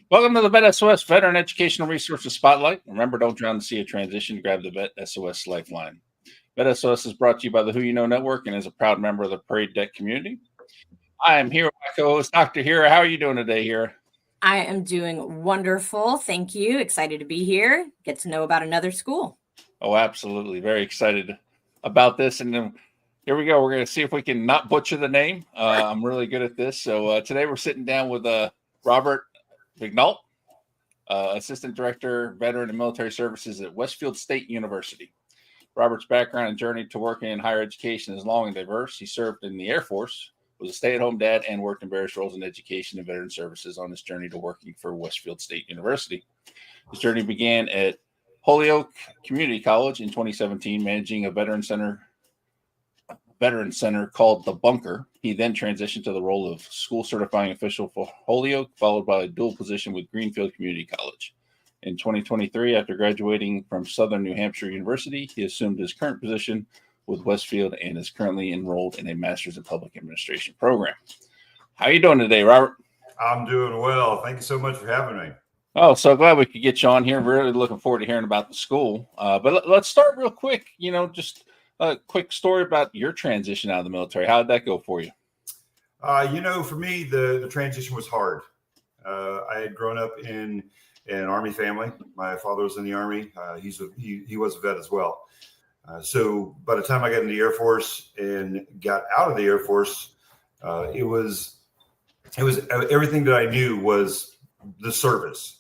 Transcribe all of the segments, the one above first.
Welcome to the Vet SOS Veteran Educational Resources Spotlight. Remember, don't drown in the sea of transition. Grab the Vet SOS Lifeline. Vet SOS is brought to you by the Who You Know Network and is a proud member of the Parade Deck community. I am here with my co-host, Dr. Hira. How are you doing today, Hira? I am doing wonderful. Thank you. Excited to be here. Get to know about another school. Oh, absolutely. Very excited about this. And then here we go. We're going to see if we can not butcher the name. I'm really good at this. So today we're sitting down with Robert Vigneault, Assistant Director, Veteran and Military Services at Westfield State University. Robert's background and journey to working in higher education is long and diverse. He served in the Air Force, was a stay-at-home dad, and worked in various roles in education and veteran services on his journey to working for Westfield State University. His journey began at Holyoke Community College in 2017, managing a veteran center called The Bunker. He then transitioned to the role of school certifying official for Holyoke, followed by a dual position with Greenfield Community College. In 2023, after graduating from Southern New Hampshire University, he assumed his current position with Westfield and is currently enrolled in a Master's in Public Administration program. How are you doing today, Robert? I'm doing well. Thank you so much for having me. Oh, so glad we could get you on here. Really looking forward to hearing about the school. But let's start real quick. Just a quick story about your transition out of the military. How did that go for you? For me, the transition was hard. I had grown up in an Army family. My father was in the Army. He was a vet as well. So by the time I got into the Air Force and got out of the Air Force, it was everything that I knew was the service.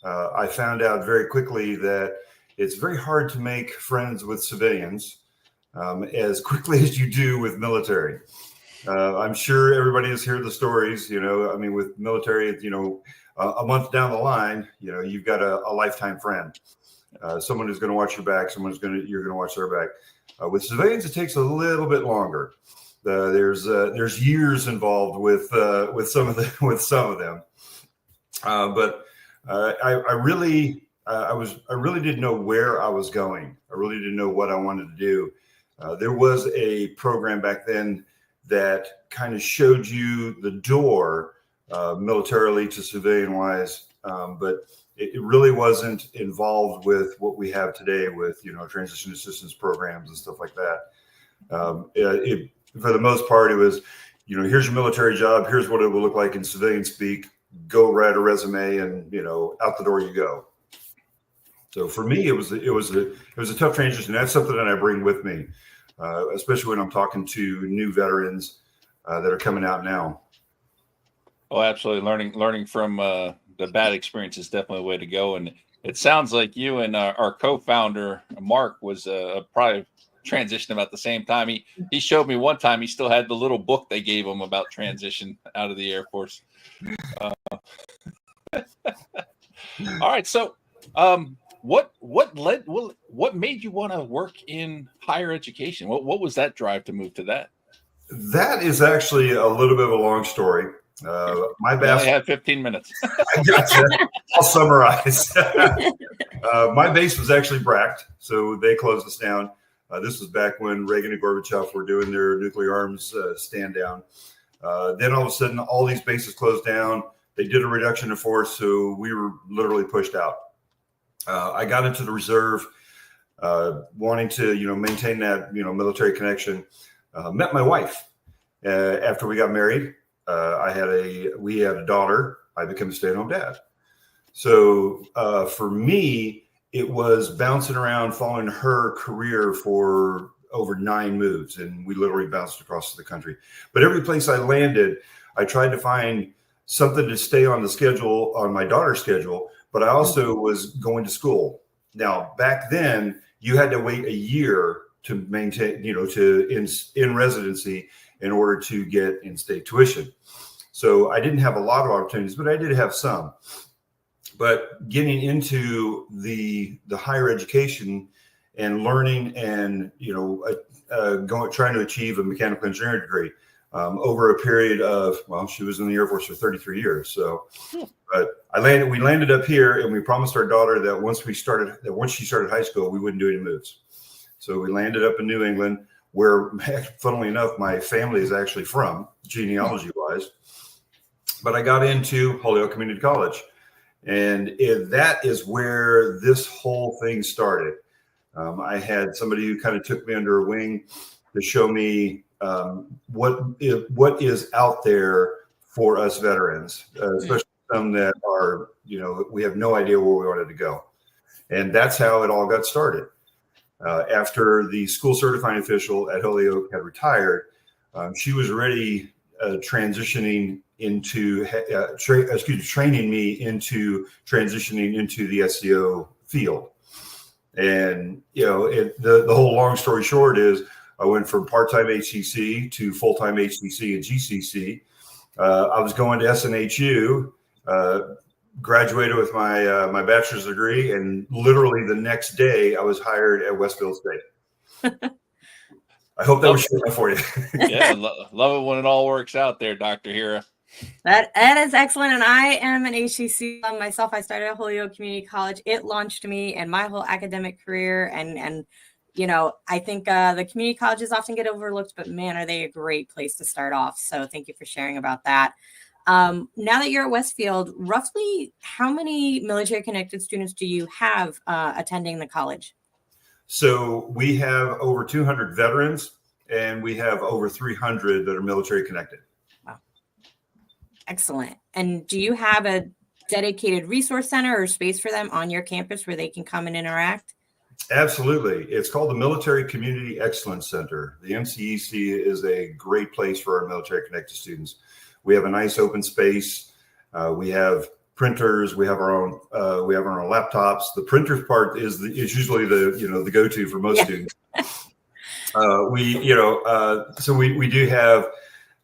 I found out very quickly that it's very hard to make friends with civilians as quickly as you do with military. I'm sure everybody has heard the stories, with military, a month down the line, you've got a lifetime friend, someone who's going to watch your back, you're going to watch their back. With civilians, it takes a little bit longer. There's years involved with some of them. But I really didn't know where I was going. I really didn't know what I wanted to do. There was a program back then that kind of showed you the door militarily to civilian wise, but it really wasn't involved with what we have today with, transition assistance programs and stuff like that. For the most part, it was, here's your military job. Here's what it will look like in civilian speak. Go write a resume and, out the door you go. So for me, it was a tough transition. That's something that I bring with me, especially when I'm talking to new veterans that are coming out now. Oh, absolutely. Learning from the bad experience is definitely a way to go. And it sounds like you and our co-founder, Mark, was probably transitioning about the same time. He showed me one time he still had the little book they gave him about transition out of the Air Force. All right. So what made you want to work in higher education? What was that drive to move to that? That is actually a little bit of a long story. My base. I had 15 minutes. I gotcha. I'll summarize. My base was actually Bracked, so they closed us down. This was back when Reagan and Gorbachev were doing their nuclear arms stand down. Then all of a sudden, all these bases closed down. They did a reduction in force, so we were literally pushed out. I got into the reserve, wanting to, maintain that, military connection. Met my wife after we got married. We had a daughter. I became a stay-at-home dad. So for me, it was bouncing around, following her career for over 9 moves, and we literally bounced across the country. But every place I landed, I tried to find something to stay on the schedule, on my daughter's schedule, but I also was going to school. Now, back then, you had to wait a year to maintain, in residency in order to get in-state tuition. So I didn't have a lot of opportunities, but I did have some. But getting into the higher education and learning and, trying to achieve a mechanical engineering degree over a period of, she was in the Air Force for 33 years. So, but we landed up here and we promised our daughter that once she started high school, we wouldn't do any moves. So we landed up in New England, where, funnily enough, my family is actually from, genealogy-wise. But I got into Holyoke Community College. And that is where this whole thing started. I had somebody who kind of took me under a wing to show me what is out there for us veterans, especially some that are, we have no idea where we wanted to go. And that's how it all got started. After the school certifying official at Holyoke had retired, she was already transitioning into training me into transitioning into the SEO field. And the whole long story short is I went from part-time HCC to full-time HCC and GCC. I was going to SNHU, graduated with my bachelor's degree, and literally the next day I was hired at Westfield State. I hope that was short enough for you. Yeah, love it when it all works out there, Dr. Hira. That is excellent. And I am an HCC myself. I started at Holyoke Community College. It launched me and my whole academic career. And I think the community colleges often get overlooked, but man, are they a great place to start off. So thank you for sharing about that. Now that you're at Westfield, roughly how many military connected students do you have attending the college? So we have over 200 veterans, and we have over 300 that are military connected. Wow. Excellent. And do you have a dedicated resource center or space for them on your campus where they can come and interact? Absolutely. It's called the Military Community Excellence Center. The MCEC is a great place for our military connected students. We have a nice open space. We have printers. We have our own laptops. The printers part is usually the go-to for most students. So we do have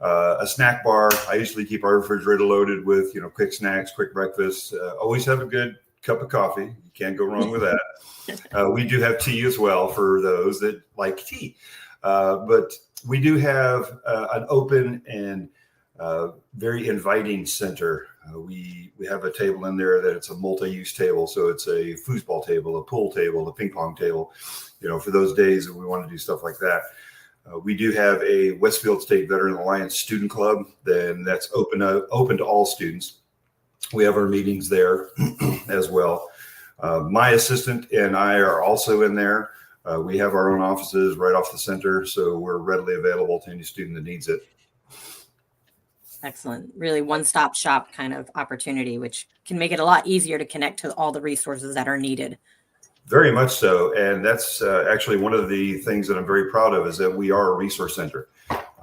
a snack bar. I usually keep our refrigerator loaded with quick snacks, quick breakfast. Always have a good cup of coffee. You can't go wrong with that. We do have tea as well for those that like tea. But we do have an open and very inviting center. We have a table in there that it's a multi-use table. So it's a foosball table, a pool table, a ping pong table, for those days that we want to do stuff like that. We do have a Westfield State Veteran Alliance Student Club, then that's open to all students. We have our meetings there as well. My assistant and I are also in there. We have our own offices right off the center, so we're readily available to any student that needs it. Excellent. Really one-stop shop kind of opportunity, which can make it a lot easier to connect to all the resources that are needed. Very much so. And that's actually one of the things that I'm very proud of is that we are a resource center.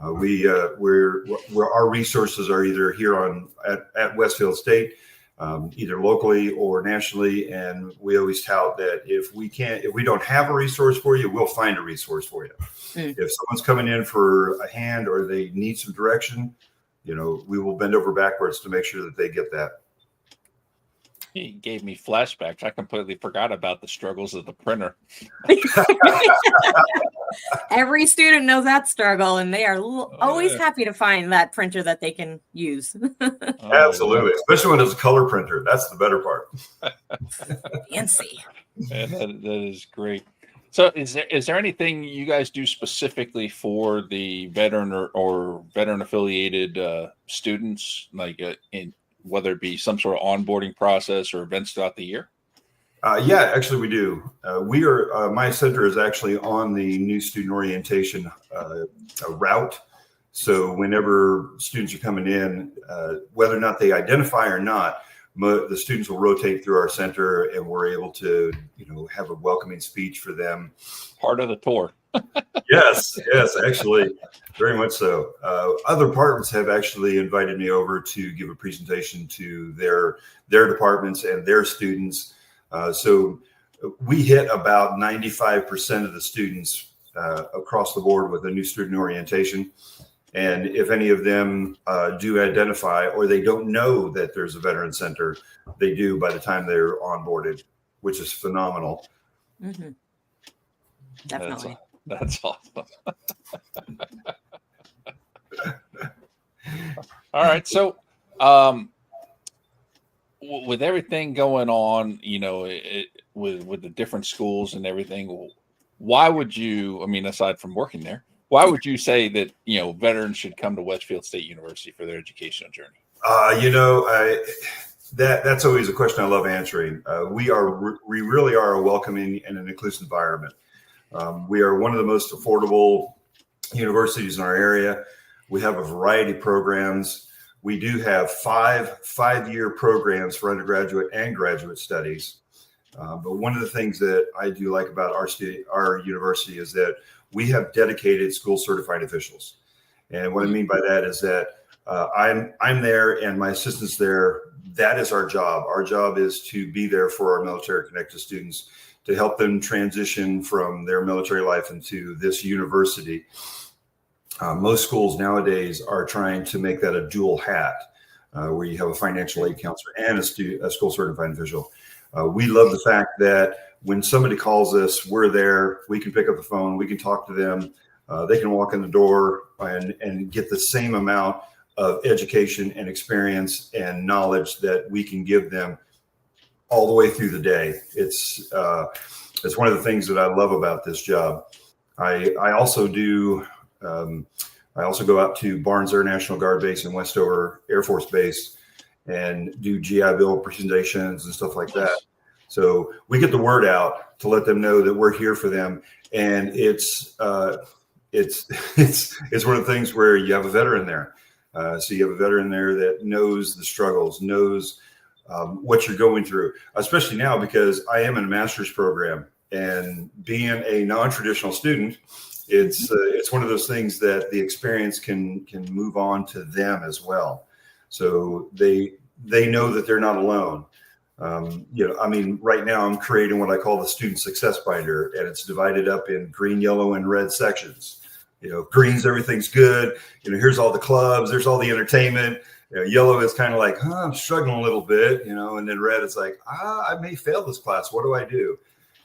Where our resources are either here at Westfield State, either locally or nationally. And we always tout that if we don't have a resource for you, we'll find a resource for you. If someone's coming in for a hand or they need some direction, we will bend over backwards to make sure that they get that. He gave me flashbacks. I completely forgot about the struggles of the printer. Every student knows that struggle, and they are always happy to find that printer that they can use. Absolutely. Especially when it's a color printer. That's the better part. Fancy. Man, that is great. So is there anything you guys do specifically for the veteran or veteran affiliated students, like in whether it be some sort of onboarding process or events throughout the year? Yeah, actually we do. My center is actually on the new student orientation route. So whenever students are coming in, whether or not they identify or not, the students will rotate through our center and we're able to, have a welcoming speech for them. Part of the tour. Yes, actually, very much so. Other departments have actually invited me over to give a presentation to their departments and their students. So we hit about 95% of the students across the board with a new student orientation. And if any of them do identify or they don't know that there's a veteran center, they do by the time they're onboarded, which is phenomenal. Mm-hmm. Definitely. That's awesome. All right. So with everything going on, with the different schools and everything, why would you, aside from working there, why would you say that, veterans should come to Westfield State University for their educational journey? That's always a question I love answering. We really are a welcoming and an inclusive environment. We are one of the most affordable universities in our area. We have a variety of programs. We do have five-year programs for undergraduate and graduate studies. But one of the things that I do like about our university is that we have dedicated school certifying officials. And what I mean by that is that I'm there and my assistant's there. That is our job. Our job is to be there for our military connected students, to help them transition from their military life into this university. Most schools nowadays are trying to make that a dual hat, where you have a financial aid counselor and a school certifying official. We love the fact that when somebody calls us, we're there. We can pick up the phone. We can talk to them. They can walk in the door and get the same amount of education and experience and knowledge that we can give them all the way through the day. It's one of the things that I love about this job. I also go out to Barnes Air National Guard Base and Westover Air Force Base and do GI Bill presentations and stuff like that. So we get the word out to let them know that we're here for them. And it's one of the things where you have a veteran there. So you have a veteran there that knows the struggles, knows what you're going through, especially now because I am in a master's program, and being a non-traditional student, it's one of those things that the experience can move on to them as well. So they know that they're not alone. Right now I'm creating what I call the student success binder, and it's divided up in green, yellow, and red sections. Green's everything's good. Here's all the clubs. There's all the entertainment. Yellow is kind of like, I'm struggling a little bit, and then red is like, I may fail this class. What do I do?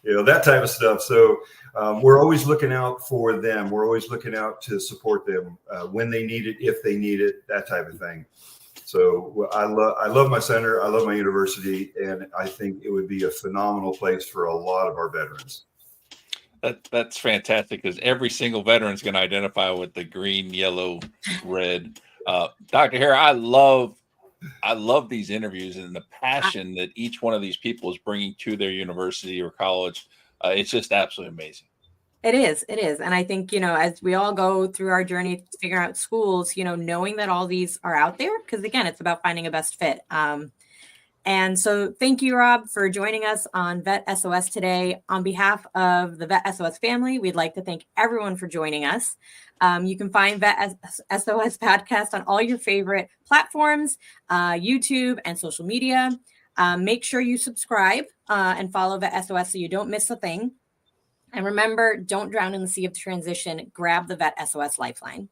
That type of stuff. So we're always looking out for them. We're always looking out to support them when they need it, if they need it, that type of thing. So I love my center. I love my university, and I think it would be a phenomenal place for a lot of our veterans. That's fantastic, because every single veteran is going to identify with the green, yellow, red. Dr. Hare, I love these interviews and the passion that each one of these people is bringing to their university or college. It's just absolutely amazing. It is. And I think, as we all go through our journey figuring out schools, knowing that all these are out there, because again, it's about finding a best fit. And so thank you, Rob, for joining us on Vet SOS today. On behalf of the Vet SOS family, we'd like to thank everyone for joining us. You can find Vet SOS podcast on all your favorite platforms, YouTube and social media. Make sure you subscribe and follow Vet SOS so you don't miss a thing. And remember, don't drown in the sea of transition. Grab the Vet SOS Lifeline.